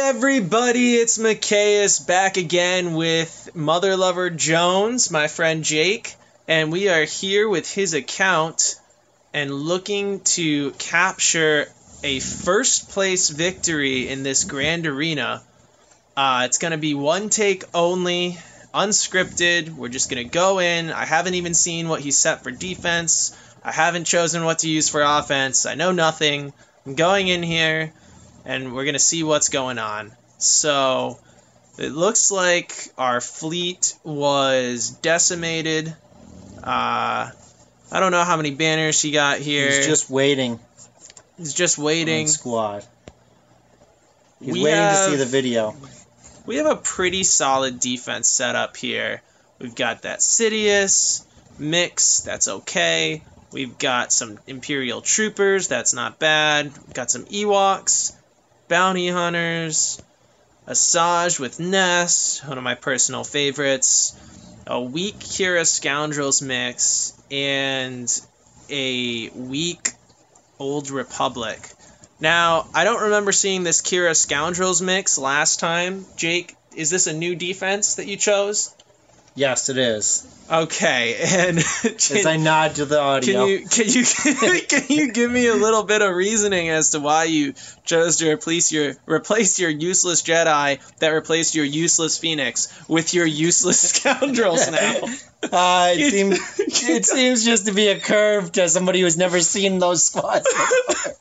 everybody, it's Macias back again with Mother Lover Jones, my friend Jake, and we are here with his account and looking to capture a first place victory in this grand arena. It's going to be one take only, unscripted. We're just going to go in. I haven't even seen what he's set for defense. I haven't chosen what to use for offense. I know nothing. I'm going in here, and we're going to see what's going on. So, it looks like our fleet was decimated. I don't know how many banners he got here. He's just waiting. He's just waiting. Squad. He's waiting to see the video. We have a pretty solid defense set up here. We've got that Sidious mix. That's okay. We've got some Imperial Troopers. That's not bad. We've got some Ewoks, Bounty Hunters, Asajj with Nest, one of my personal favorites, a weak Kira Scoundrels mix, and a weak Old Republic. Now, I don't remember seeing this Kira Scoundrels mix last time. Jake, is this a new defense that you chose? Yes, it is. Okay, and as I nod to the audio, can you give me a little bit of reasoning as to why you chose to replace your useless Jedi that replaced your useless Phoenix with your useless Scoundrels now? It seems just to be a curve to somebody who's never seen those squads before.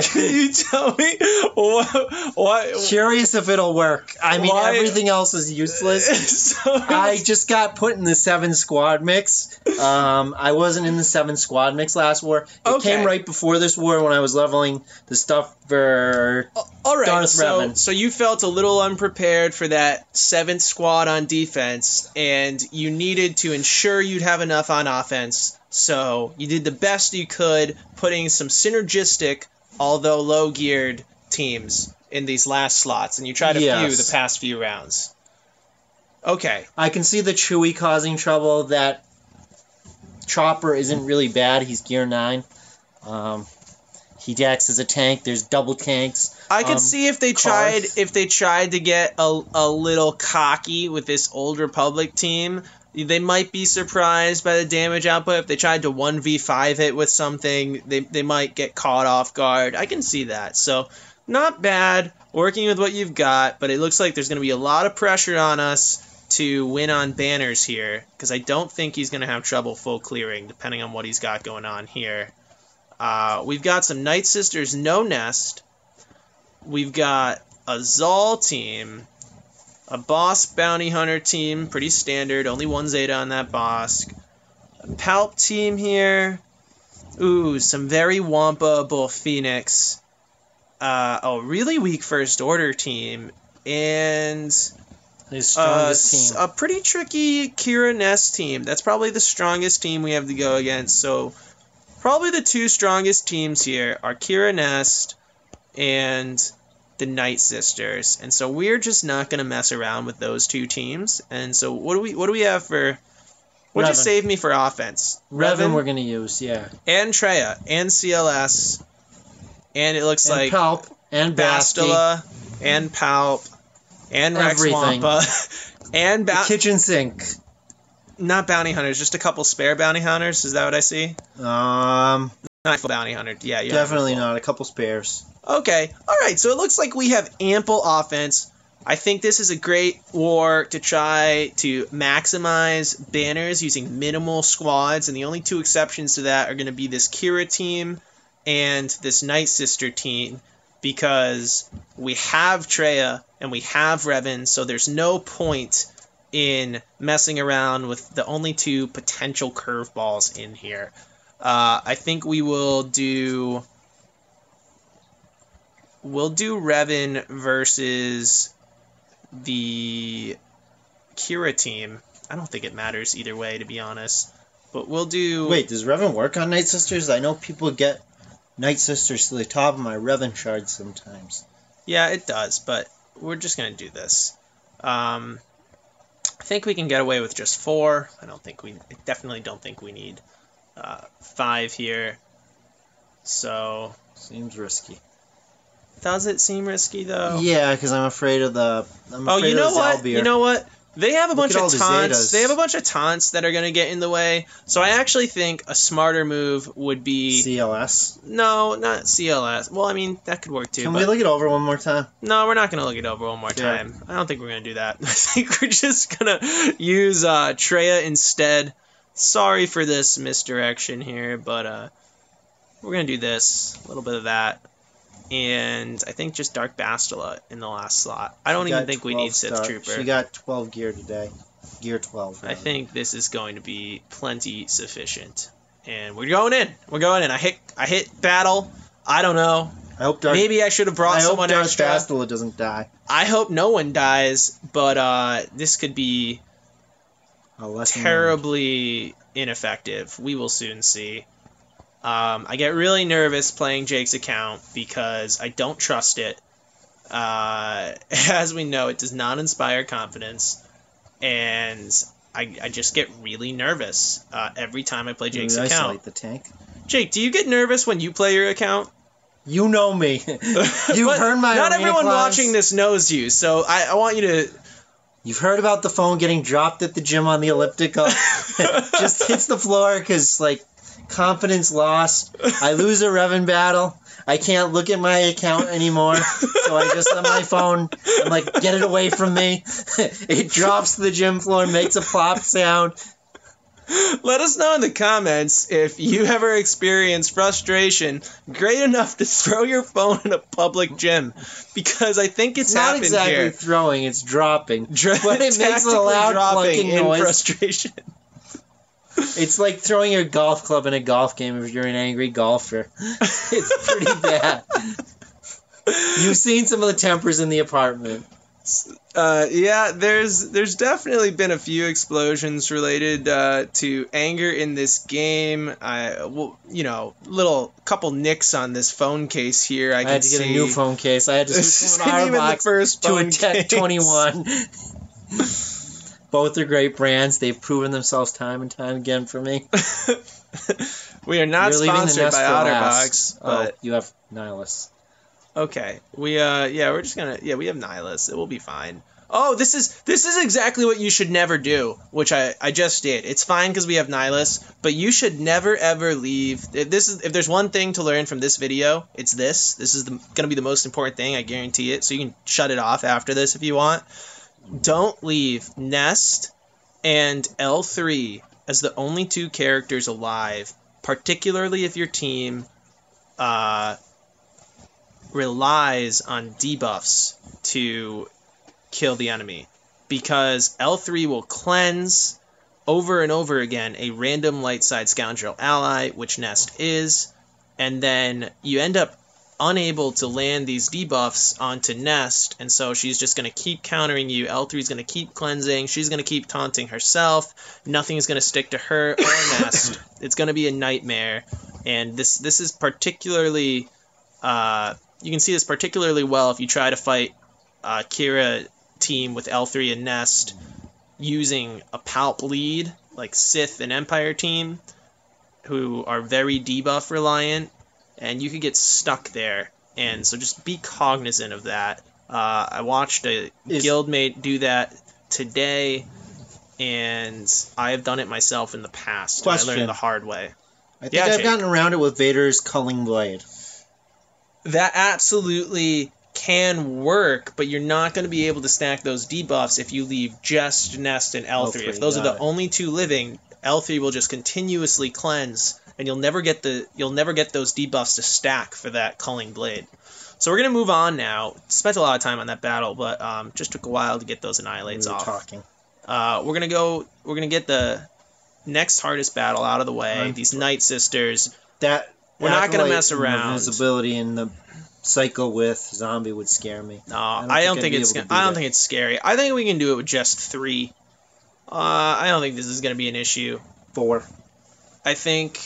Can you tell me what? Curious if it'll work. I mean, everything else is useless. I just got put in the 7 squad mix. I wasn't in the 7 squad mix last war. It came right before this war when I was leveling the stuff for Darth Revan. So you felt a little unprepared for that 7th squad on defense, and you needed to ensure you'd have enough on offense. So you did the best you could, putting some synergistic, although low-geared teams in these last slots, and you tried a few the past few rounds. Okay. I can see the Chewie causing trouble. That Chopper isn't really bad. He's gear 9. He acts as a tank. There's double tanks. I could see if they tried to get a little cocky with this Old Republic team. They might be surprised by the damage output. If they tried to 1v5 it with something, they might get caught off guard. I can see that. So, not bad working with what you've got, but it looks like there's going to be a lot of pressure on us to win on banners here, because I don't think he's going to have trouble full clearing, depending on what he's got going on here. We've got some Night Sisters, no Nest. We've got a Zal team, a Boss Bounty Hunter team, pretty standard, only 1 Zeta on that Bosk. A Palp team here. Ooh, some very Wampa-able Phoenix. A really weak First Order team, and his strongest team. A pretty tricky Kira Nest team. That's probably the strongest team we have to go against. So probably the 2 strongest teams here are Kira Nest and the Night Sisters. And so we're just not going to mess around with those 2 teams. And so what do we have for... What'd you save me for offense? Revan we're going to use, yeah. And Traya, and CLS, and it looks like... Palp, and Bastila, and Palp, and Rex Wampa, and the kitchen sink. Not bounty hunters, just a couple spare bounty hunters. Is that what I see? Not full bounty hunter. Yeah, definitely not. A couple spares. Okay, all right. So it looks like we have ample offense. I think this is a great war to try to maximize banners using minimal squads, and the only 2 exceptions to that are going to be this Kira team and this Night Sister team, because we have Traya and we have Revan, so there's no point in messing around with the only 2 potential curveballs in here. I think we will do... We'll do Revan versus the Kira team. I don't think it matters either way, to be honest. But we'll do... Wait, does Revan work on Night Sisters? I know people get Night Sisters to the top of my Revan shards sometimes. Yeah, it does, but we're just going to do this. I think we can get away with just 4. I definitely don't think we need 5 here. So... Seems risky. Does it seem risky, though? Yeah, because I'm afraid of the... You know what? Zalbeer. You know what? They have a bunch of the taunts. Zetas. They have a bunch of taunts that are going to get in the way. So I actually think a smarter move would be... CLS? No, not CLS. Well, I mean, that could work too. Can we look it over one more time? No, we're not going to look it over one more time. I don't think we're going to do that. I think we're just going to use Treya instead. Sorry for this misdirection here, but we're going to do this. A little bit of that. And I think just Dark Bastila in the last slot. I don't even think we need Sith Trooper. She got 12 gear today. Gear 12. Rather. I think this is going to be plenty sufficient. And we're going in. We're going in. I hit battle. I don't know. Maybe I should have brought someone extra. I hope Dark Bastila doesn't die. I hope no one dies, but this could be terribly ineffective. We will soon see. I get really nervous playing Jake's account because I don't trust it. As we know, it does not inspire confidence, and I just get really nervous every time I play Jake's account. Isolate the tank. Jake, do you get nervous when you play your account? You know me. You've heard my Not everyone class. watching this knows you, so I want you to... You've heard about the phone getting dropped at the gym on the elliptical. Just hits the floor because, confidence lost. I lose a Revan battle. I can't look at my account anymore. So I just on my phone, I'm like, get it away from me. It drops to the gym floor and makes a plop sound. Let us know in the comments if you ever experienced frustration great enough to throw your phone in a public gym. Because I think it's happened here. Not exactly throwing, it's dropping. But it makes a loud plunking noise. Frustration. It's like throwing your golf club in a golf game if you're an angry golfer. It's pretty bad. You've seen some of the tempers in the apartment. Yeah, there's definitely been a few explosions related to anger in this game. Couple nicks on this phone case here. I had to get a new phone case. I had to switch from an R-Box to a Tech 21. Both are great brands. They've proven themselves time and time again for me. We are not sponsored by OtterBox. But you have Nihilus. Okay. We we're just gonna we have Nihilus. It will be fine. Oh, this is exactly what you should never do, which I just did. It's fine because we have Nihilus, but you should never ever leave. If there's one thing to learn from this video, it's this. This is gonna be the most important thing. I guarantee it. So you can shut it off after this if you want. Don't leave Nest and L3 as the only two characters alive, particularly if your team relies on debuffs to kill the enemy. Because L3 will cleanse over and over again a random light side scoundrel ally, which Nest is, and then you end up unable to land these debuffs onto Nest, and so she's just going to keep countering you. L3's going to keep cleansing. She's going to keep taunting herself. Nothing is going to stick to her or Nest. It's going to be a nightmare, and this is particularly... you can see this particularly well if you try to fight Kira team with L3 and Nest using a Palp lead, like Sith and Empire team, who are very debuff reliant, and you could get stuck there. And so just be cognizant of that. I watched a guildmate do that today, and I have done it myself in the past. Question. I learned the hard way. I think I've gotten around it with Vader's Culling Blade. That absolutely can work, but you're not going to be able to stack those debuffs if you leave just Nest and L3. If those are the only two living, L3 will just continuously cleanse, and you'll never get those debuffs to stack for that Culling Blade. So we're going to move on now. Spent a lot of time on that battle, but just took a while to get those annihilates off. Talking. We're going to get the next hardest battle out of the way. These Night Sisters. We're not going to mess around. The visibility in the cycle with zombie would scare me. No, I don't think it's scary. I think we can do it with just 3. I don't think this is going to be an issue. 4. I think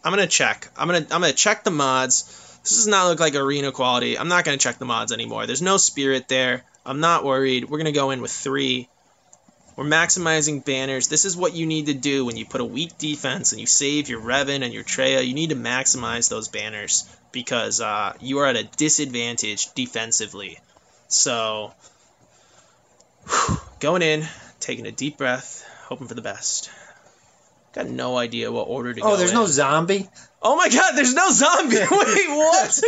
I'm going to check. I'm going to check the mods. This does not look like arena quality. I'm not going to check the mods anymore. There's no spirit there. I'm not worried. We're going to go in with 3. We're maximizing banners. This is what you need to do when you put a weak defense and you save your Revan and your Treya. You need to maximize those banners. because you are at a disadvantage defensively. So, going in, taking a deep breath, hoping for the best. Got no idea what order to go in. Oh, there's no zombie? Oh my god, there's no zombie! Wait, what?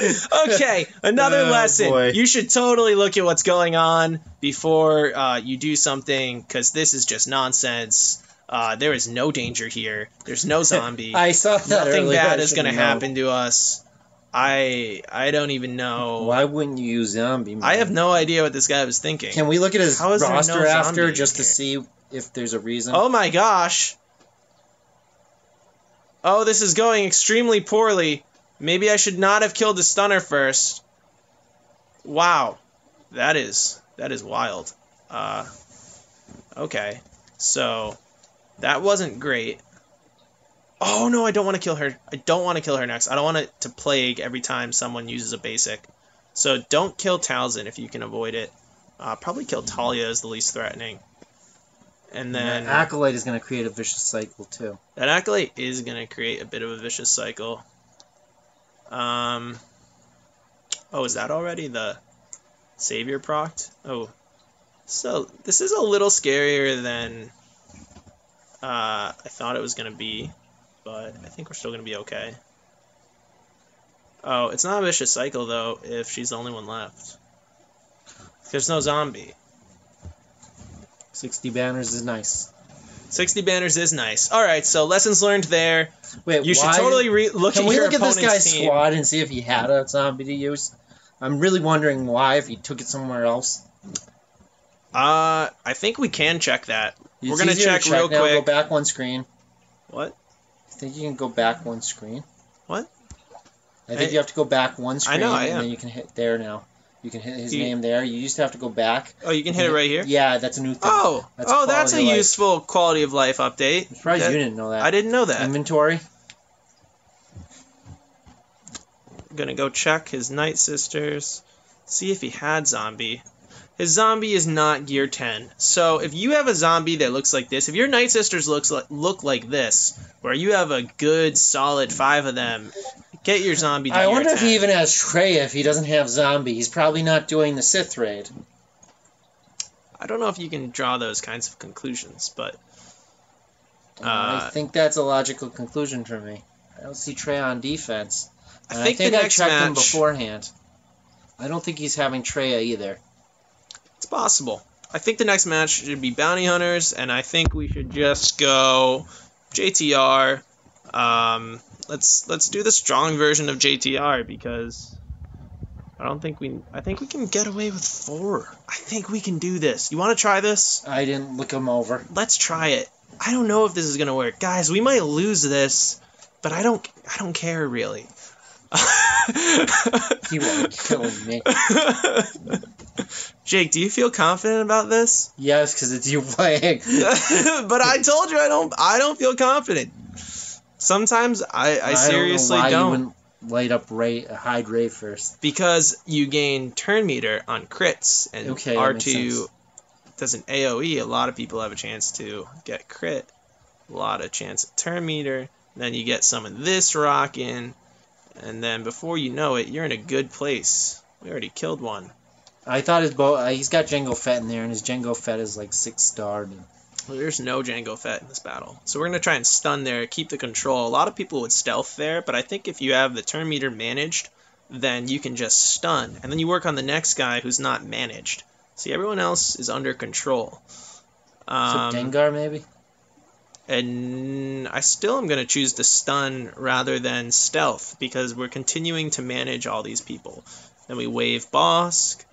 Okay, another lesson. Boy. You should totally look at what's going on before you do something, because this is just nonsense. There is no danger here. There's no zombie. I saw that Nothing earlier. bad is going to happen to us. I don't even know. Why wouldn't you use zombie, man? I have no idea what this guy was thinking. Can we look at his How is there roster no after zombie just to here? see if there's a reason? Oh my gosh. Oh, this is going extremely poorly. Maybe I should not have killed the stunner first. Wow. That is wild. Okay. So, that wasn't great. Oh no, I don't want to kill her. I don't want to kill her next. I don't want it to plague every time someone uses a basic. So don't kill Talzin if you can avoid it. Probably kill Talia as the least threatening. And then... That Acolyte is going to create a vicious cycle, too. That Acolyte is going to create a bit of a vicious cycle. Oh, is that already the Savior proct? Oh. So, this is a little scarier than I thought it was going to be. But I think we're still going to be okay. Oh, it's not a vicious cycle, though, if she's the only one left. There's no zombie. 60 banners is nice. 60 banners is nice. All right, so lessons learned there. Wait, you should totally look at your opponent's team. Can we look at this guy's squad and see if he had a zombie to use? I'm really wondering why, if he took it somewhere else. I think we can check that. We're going to check real now. quick. Go back one screen. What? I think you can go back one screen. What? I think you have to go back one screen, I am. And then you can hit there now. You can hit his name there. You used to have to go back. Oh, you can hit it right here? Yeah, that's a new thing. Oh, that's a useful quality of life update. I'm surprised you didn't know that. I didn't know that. Inventory. I'm going to go check his Night Sisters, see if he had zombie. His zombie is not gear 10. So if you have a zombie that looks like this, if your Night Sisters look like this, where you have a good solid 5 of them, get your zombie to I gear wonder 10. if he even has Treya if he doesn't have zombie. He's probably not doing the Sith raid. I don't know if you can draw those kinds of conclusions, but... I think that's a logical conclusion for me. I don't see Treya on defense. And I think the next I checked match, him beforehand. I don't think he's having Treya either. It's possible. I think the next match should be Bounty Hunters, and I think we should just go JTR. Let's do the strong version of JTR, because I think we can get away with 4. I think we can do this. You want to try this? I didn't look him over. Let's try it. I don't know if this is gonna work, guys. We might lose this, but I don't care really. You are killing me. Jake, do you feel confident about this? Yes, because it's you playing. But I told you I don't feel confident. Sometimes I seriously don't. don't. You wouldn't light up hide Ray first. Because you gain turn meter on crits, and okay, R2 does an AoE. A lot of people have a chance to get crit. A lot of chance at turn meter. Then you get some of this rockin', and then before you know it, you're in a good place. We already killed one. I thought he's got Jango Fett in there, and his Jango Fett is like 6-starred. Well, there's no Jango Fett in this battle. So we're going to try and stun there, keep the control. A lot of people would stealth there, but I think if you have the turn meter managed, then you can just stun. And then you work on the next guy who's not managed. See, everyone else is under control. So Dengar, maybe? And I still am going to choose to stun rather than stealth, because we're continuing to manage all these people. Then we wave Bosk,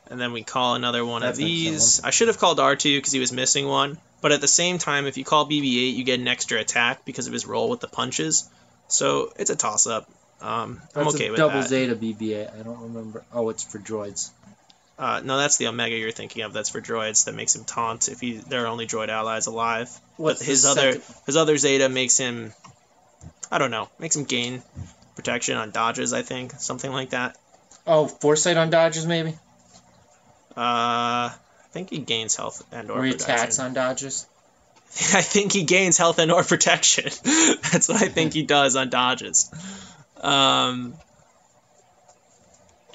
and then we call another one of these. I should have called R2 because he was missing one. But at the same time, if you call BB-8, you get an extra attack because of his roll with the punches. So it's a toss-up. I'm okay with that. Double Zeta BB-8. I don't remember. Oh, it's for droids. No, that's the Omega you're thinking of. That's for droids. That makes him taunt if there are only droid allies alive. What's but his other Zeta makes him, I don't know, makes him gain protection on dodges, I think. Something like that. Oh, foresight on dodges, maybe? I think he gains health and or protection. Attacks on dodges? I think he gains health and or protection. That's what I think he does on dodges.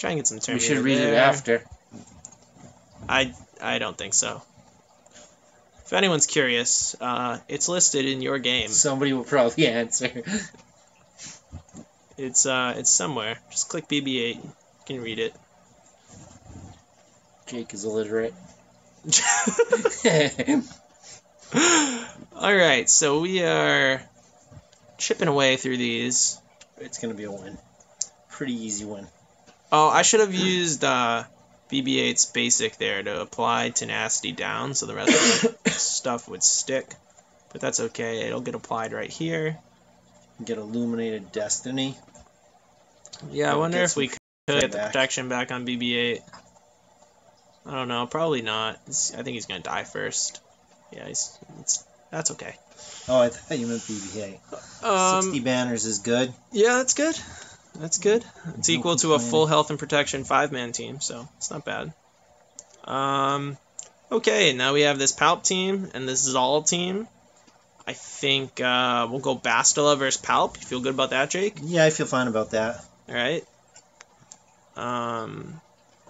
Try and get some Terminator. We should read it after. I don't think so. If anyone's curious, it's listed in your game. Somebody will probably answer. It's somewhere. Just click BB-8. You can read it. Jake is illiterate. Alright, so we are chipping away through these. It's going to be a win. Pretty easy win. Oh, I should have used BB-8's basic there to apply tenacity down so the rest of the stuff would stick. But that's okay. It'll get applied right here. Get illuminated destiny. Yeah, I wonder if we could get the protection back on BB-8. I don't know. Probably not. I think he's going to die first. Yeah, that's okay. Oh, I thought you meant BB-8. 60 banners is good. Yeah, that's good. That's good. It's equal to a full health and protection 5-man team, so it's not bad. Okay, now we have this Palp team and this Zal team. I think we'll go Bastila versus Palp. You feel good about that, Jake? Yeah, I feel fine about that. All right. A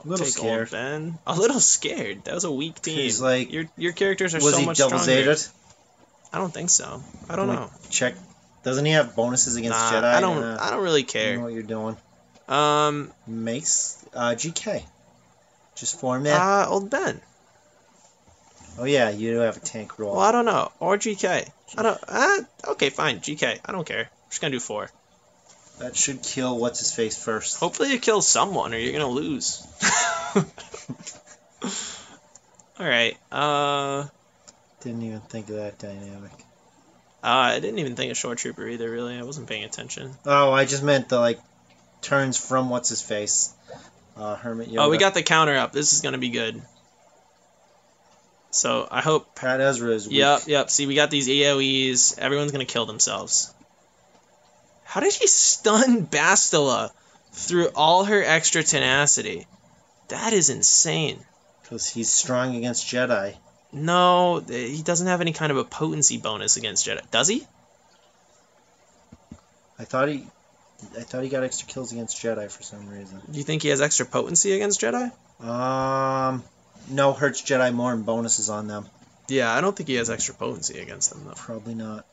little scared. Ben. A little scared. That was a weak team. Like, your characters are so much stronger. Was he double Zeta'd? I don't think so. I don't know. Check. Doesn't he have bonuses against Jedi? I don't really care. I don't know what you're doing. Mace. GK. Just format. Old Ben. Oh yeah, you do have a tank roll. Well, I don't know. Or GK. I don't. Okay, fine. GK. I don't care. I'm just gonna do 4. That should kill what's his face first. Hopefully it kills someone, or you're gonna lose. All right. Didn't even think of that dynamic. I didn't even think of Short Trooper either. Really, I wasn't paying attention. Oh, I just meant the turns from what's his face. Hermit Yoda. Oh, we got the counter up. This is gonna be good. So I hope. Pat Ezra is weak. Yep. See, we got these AoEs. Everyone's gonna kill themselves. How did he stun Bastila through all her extra tenacity? That is insane. Because he's strong against Jedi. No, he doesn't have any kind of a potency bonus against Jedi. Does he? I thought he got extra kills against Jedi for some reason. Do you think he has extra potency against Jedi? No, hurts Jedi more and bonuses on them. Yeah, I don't think he has extra potency against them, though. Probably not.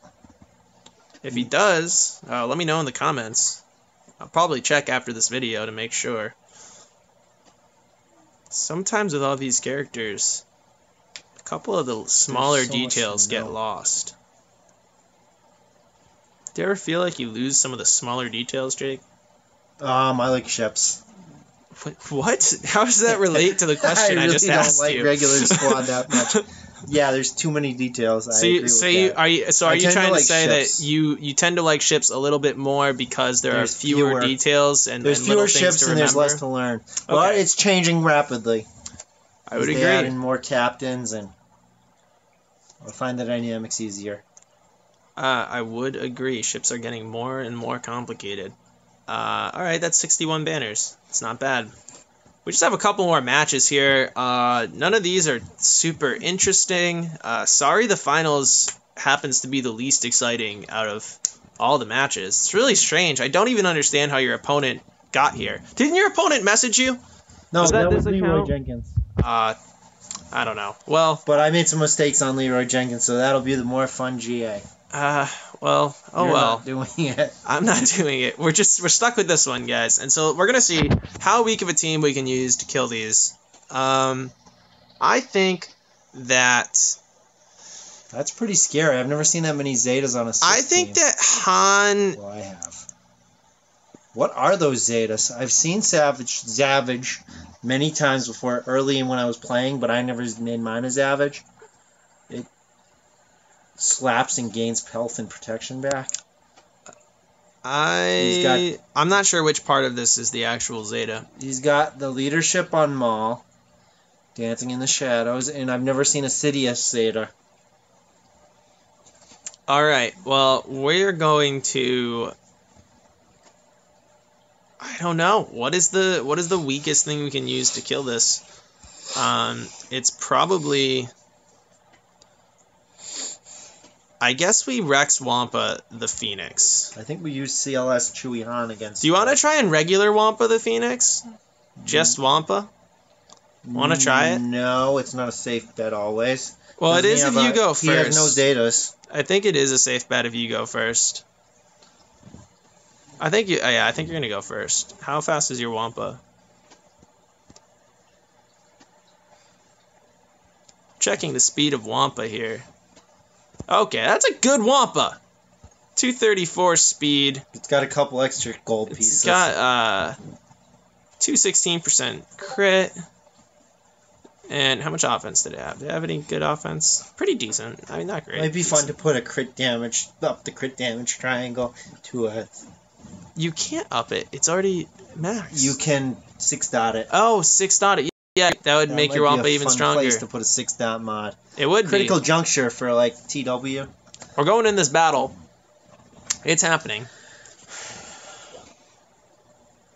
If he does, let me know in the comments. I'll probably check after this video to make sure. Sometimes with all these characters, a couple of the smaller details get lost. Do you ever feel like you lose some of the smaller details, Jake? I like ships. What? How does that relate to the question I just asked you? I really don't like regular squad that much. Yeah, there's too many details. Are you trying to say that you tend to like ships a little bit more because there's fewer details and there's fewer ships and there's less to learn. Okay. But it's changing rapidly. I would agree. They add in more captains and I find the dynamics easier. I would agree. Ships are getting more and more complicated. All right, that's 61 banners. It's not bad. We just have a couple more matches here. None of these are super interesting. Sorry the finals happens to be the least exciting out of all the matches. It's really strange. I don't even understand how your opponent got here. Didn't your opponent message you? No, that was Leroy Jenkins. I don't know. Well, but I made some mistakes on Leroy Jenkins, so that'll be the more fun GA. Well, You're not doing it. I'm not doing it. We're stuck with this one, guys. And so we're going to see how weak of a team we can use to kill these. I think that... That's pretty scary. I've never seen that many Zetas on a Sith I think team. that Han... Well, I have. What are those Zetas? I've seen Savage many times before, early when I was playing, but I never made mine a Savage. It slaps and gains health and protection back. I'm not sure which part of this is the actual Zeta. He's got the leadership on Maul, Dancing in the Shadows, and I've never seen a Sidious Zeta. Alright, well, we're going to... I don't know. What is the weakest thing we can use to kill this? It's probably... I guess we Rex Wampa the Phoenix. I think we use CLS Chewie Han against... Do you want to try and regular Wampa the Phoenix? Just Wampa? Want to try it? No, it's not a safe bet always. Well, it is if you go first. He has no Zetas. I think it is a safe bet if you go first. I think you're going to go first. How fast is your Wampa? Checking the speed of Wampa here. Okay, that's a good Wampa. 234 speed. It's got a couple extra gold pieces. It's got 216% crit. And how much offense did it have? Did it have any good offense? Pretty decent. I mean, not great. Might be fun to put a crit damage, up the crit damage triangle to a... You can't up it. It's already max. You can 6-dot it. Oh, 6-dot it. Yeah, that would make your Wampa even stronger. Place to put a 6-dot mod. It would Critical juncture for, like, TW. We're going in this battle. It's happening.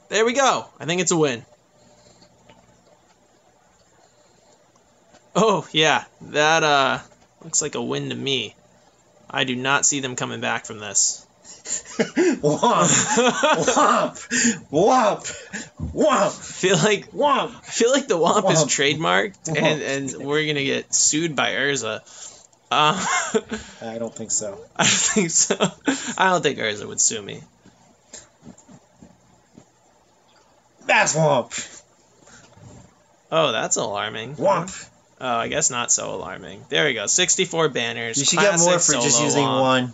There we go. I think it's a win. Oh, yeah. That looks like a win to me. I do not see them coming back from this. Womp! Womp! Womp! Womp! I feel like the Womp is trademarked, and we're going to get sued by Urza. I don't think so. I don't think so. I don't think Urza would sue me. That's Womp! Oh, that's alarming. Womp! Oh, I guess not so alarming. There we go. 64 banners. You should get more for just using one.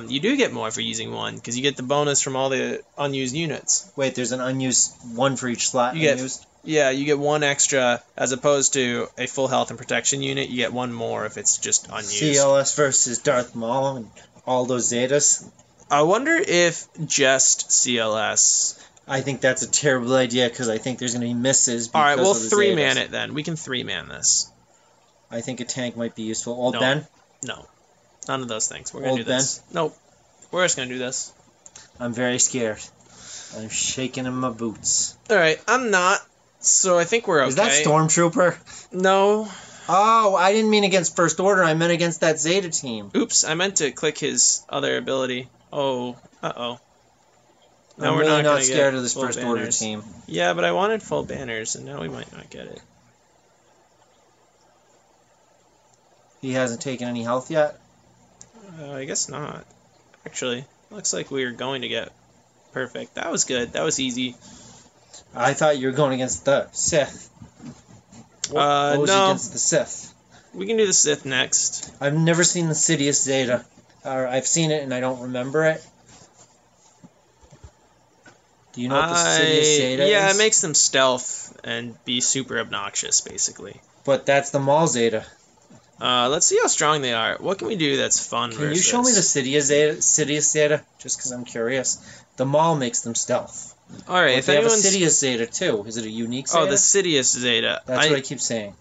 You do get more for using one, because you get the bonus from all the unused units. Wait, there's an unused one for each slot unused? Yeah, you get one extra, as opposed to a full health and protection unit, you get one more if it's just unused. CLS versus Darth Maul and all those Zetas. I wonder if just CLS... I think that's a terrible idea, because I think there's going to be misses. Alright, we'll 3-man it then. We can 3-man this. I think a tank might be useful. Old Ben? No. None of those things. We're going to do this. Ben? Nope. We're just going to do this. I'm very scared. I'm shaking in my boots. Alright, I'm not. So I think we're okay. Is that Stormtrooper? No. Oh, I didn't mean against First Order. I meant against that Zeta team. Oops, I meant to click his other ability. Oh, uh-oh. No, we're really not scared of this First Order team. Yeah, but I wanted full banners, and now we might not get it. He hasn't taken any health yet? I guess not. Actually, looks like we were going to get perfect. That was good. That was easy. I thought you were going against the Sith. What was against the Sith? We can do the Sith next. I've never seen the Sidious Zeta. I've seen it and I don't remember it. Do you know what the Sidious Zeta is? Yeah, it makes them stealth and be super obnoxious, basically. But that's the Maul Zeta. Let's see how strong they are. What can we do that's fun? Can you show me the Sidious Zeta? Just because I'm curious. The Maul makes them stealth. All right, if they have a Sidious Zeta too. Is it a unique Zeta? Oh, the Sidious Zeta. That's what I keep saying.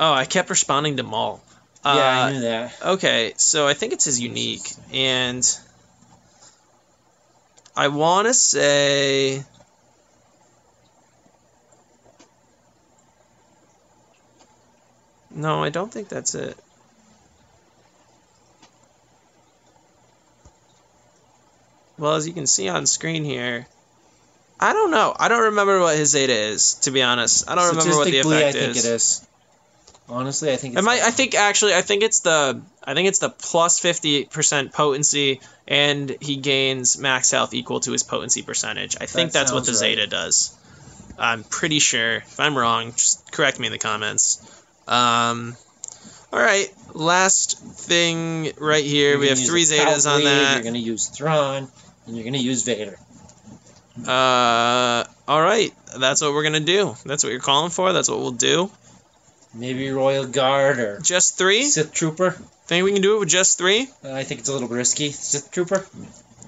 Oh, I kept responding to Maul. Yeah, I knew that. Okay, so I think it's his unique, and I want to say... No, I don't think that's it. Well, as you can see on screen here, I don't know. I don't remember what his Zeta is, to be honest. I don't remember what the effect is. I think it is. Honestly, I think it's I think it's the plus 50% potency, and he gains max health equal to his potency percentage. I think that's what the Zeta does. I'm pretty sure. If I'm wrong, just correct me in the comments. Alright, last thing right here. We have 3 Zetas on that. You're going to use Thrawn, and you're going to use Vader. Alright, that's what we're going to do. That's what you're calling for. That's what we'll do. Maybe Royal Guard or... Just 3? Sith Trooper. Think we can do it with just 3? I think it's a little risky. Sith Trooper.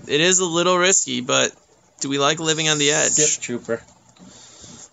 It is a little risky, but do we like living on the edge? Sith Trooper.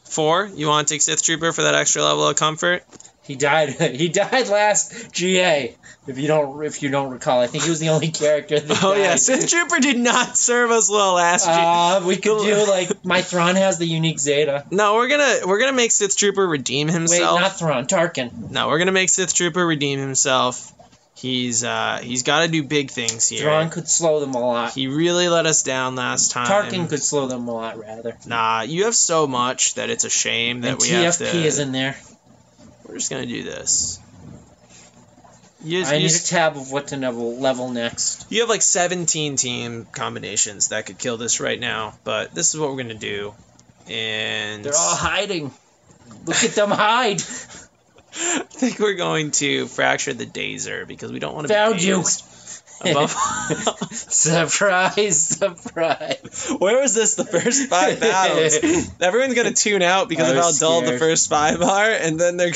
4? You want to take Sith Trooper for that extra level of comfort? He died. He died last GA. If you don't recall, I think he was the only character that died. Oh yeah, Sith Trooper did not serve us well last GA. We could do like my Thrawn has the unique Zeta. No, we're gonna make Sith Trooper redeem himself. Wait, not Thrawn, Tarkin. No, we're gonna make Sith Trooper redeem himself, He's got to do big things here. Thrawn could slow them a lot. He really let us down last time. Tarkin could slow them a lot, rather. Nah, you have so much that it's a shame that we have to... And TFP is in there. We're just going to do this. I need a tab of what to level next. You have like 17 team combinations that could kill this right now, but this is what we're going to do. And they're all hiding. Look at them hide. I think we're going to fracture the Dazer because we don't want to Found be you. Above. Surprise, surprise. Where was this the first 5 battles? Everyone's going to tune out because of how dull the first 5 are, and then they're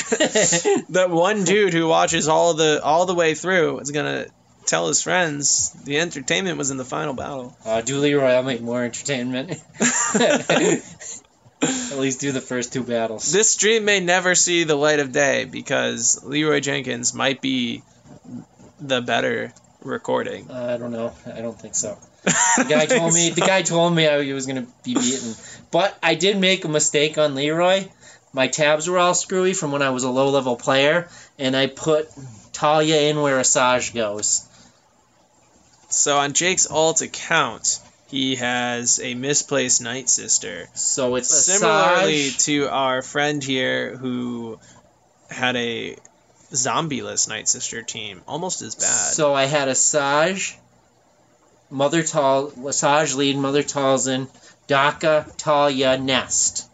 that one dude who watches all the way through is going to tell his friends the entertainment was in the final battle. Do Leroy, I'll make more entertainment. At least do the first 2 battles. This stream may never see the light of day because Leroy Jenkins might be the better recording. I don't know. I don't think so. The guy told me he was going to be beaten. But I did make a mistake on Leroy. My tabs were all screwy from when I was a low-level player, and I put Talia in where Asajj goes. So on Jake's alt account, he has a misplaced Night Sister. So it's similarly Asajj to our friend here who had a zombie-less Night Sister team. Almost as bad. So I had Asajj, Asajj lead, Mother Talzin, Daka, Talia, Nest.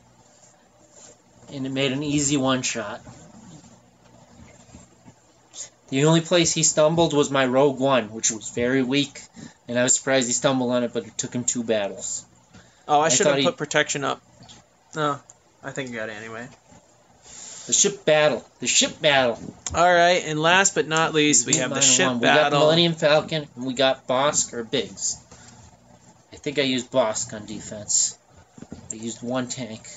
And it made an easy one-shot. The only place he stumbled was my Rogue One, which was very weak, and I was surprised he stumbled on it, but it took him 2 battles. Oh, I should have put protection up. No, I think you got it anyway. The ship battle. The ship battle. Alright, and last but not least, we have the ship battle. We got the Millennium Falcon, and we got Bosk or Biggs. I think I used Bosk on defense. I used 1 tank.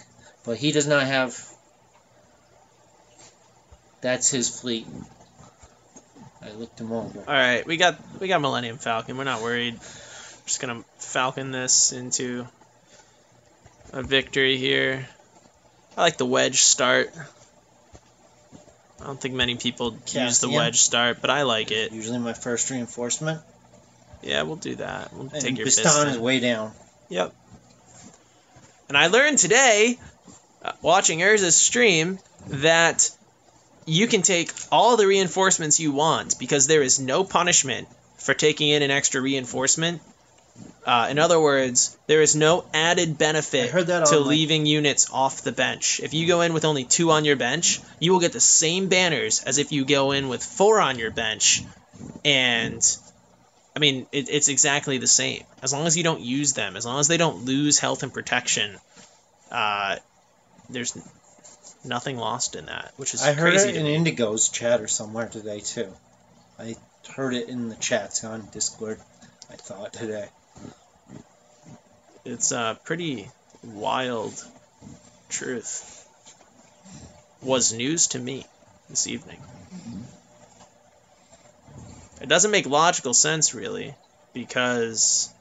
But he does not have... That's his fleet. I looked him over. Alright, we got Millennium Falcon. We're not worried. We're just going to Falcon this into a victory here. I like the wedge start. I don't think many people use the wedge start, but I like it. Usually my first reinforcement. Yeah, we'll do that. We'll take your Bistan is way down. Yep. And I learned today, watching Urza's stream, that you can take all the reinforcements you want because there is no punishment for taking in an extra reinforcement. In other words, there is no added benefit to leaving units off the bench. If you go in with only 2 on your bench, you will get the same banners as if you go in with 4 on your bench. And, I mean, it's exactly the same. As long as you don't use them, as long as they don't lose health and protection, there's nothing lost in that, which is crazy. I heard it in Indigo's chat or somewhere today, too. I heard it in the chats on Discord, I thought, today. It's a pretty wild truth. Was news to me this evening. It doesn't make logical sense, really, because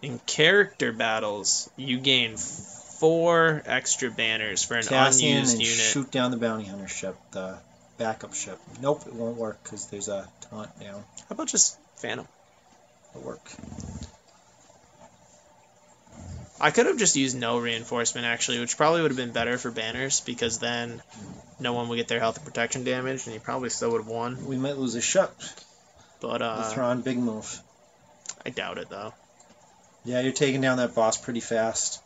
in character battles, you gain 4 extra banners for an unused unit. Shoot down the bounty hunter ship, the backup ship. Nope, it won't work because there's a taunt down. How about just Phantom? It'll work. I could have just used no reinforcement, actually, which probably would have been better for banners, because then no one would get their health and protection damage, and you probably still would have won. We might lose a ship. But, Thrawn, big move. I doubt it, though. Yeah, you're taking down that boss pretty fast.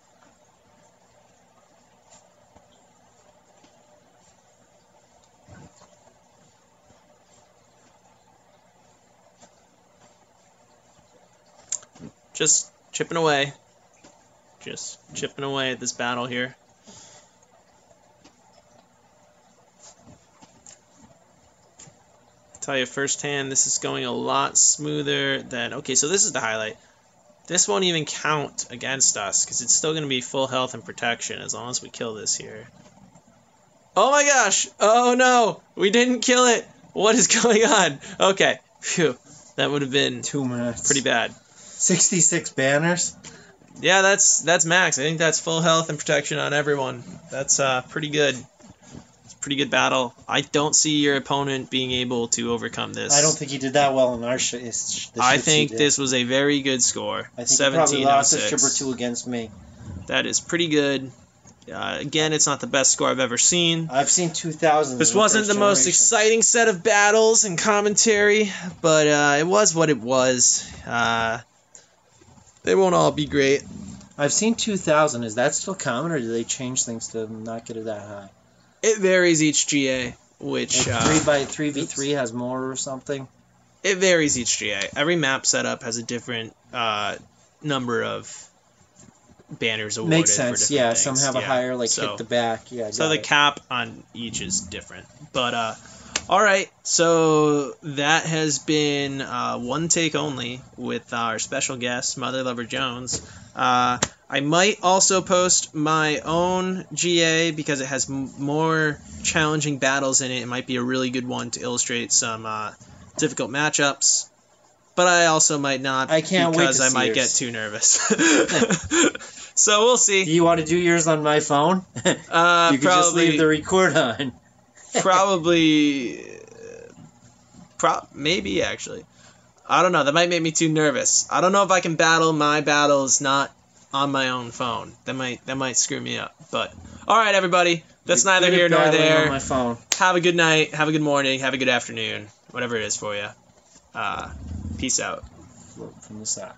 Just chipping away. Just chipping away at this battle here. I'll tell you firsthand, this is going a lot smoother than... Okay, so this is the highlight. This won't even count against us, because it's still going to be full health and protection as long as we kill this here. Oh my gosh! Oh no! We didn't kill it! What is going on? Okay. Phew. That would have been 2 minutes. Pretty bad. 66 banners? Yeah, that's max. I think that's full health and protection on everyone. That's pretty good. It's pretty good battle. I don't see your opponent being able to overcome this. I don't think he did that well in our I think this was a very good score. I think he probably lost a strip or two against me. That is pretty good. Again, it's not the best score I've ever seen. I've seen 2,000. This wasn't the most exciting set of battles and commentary, but it was what it was. They won't all be great. I've seen 2,000. Is that still common, or do they change things to not get it that high? It varies each GA, which... Like 3v3 has more or something? It varies each GA. Every map setup has a different number of banners awarded. Makes sense, for different things. Some have a higher, hit the back. Yeah. So the cap on each is different. But, alright, so that has been one take only with our special guest, Mother Lover Jones. I might also post my own GA because it has more challenging battles in it. It might be a really good one to illustrate some difficult matchups. But I also might not because I might get too nervous. So we'll see. Do you want to do yours on my phone? You could just leave the record on. Maybe actually. I don't know. That might make me too nervous. I don't know if I can battle my battles not on my own phone. That might screw me up. But all right, everybody. That's neither here nor there. On my phone. Have a good night. Have a good morning. Have a good afternoon. Whatever it is for you. Peace out. From the side.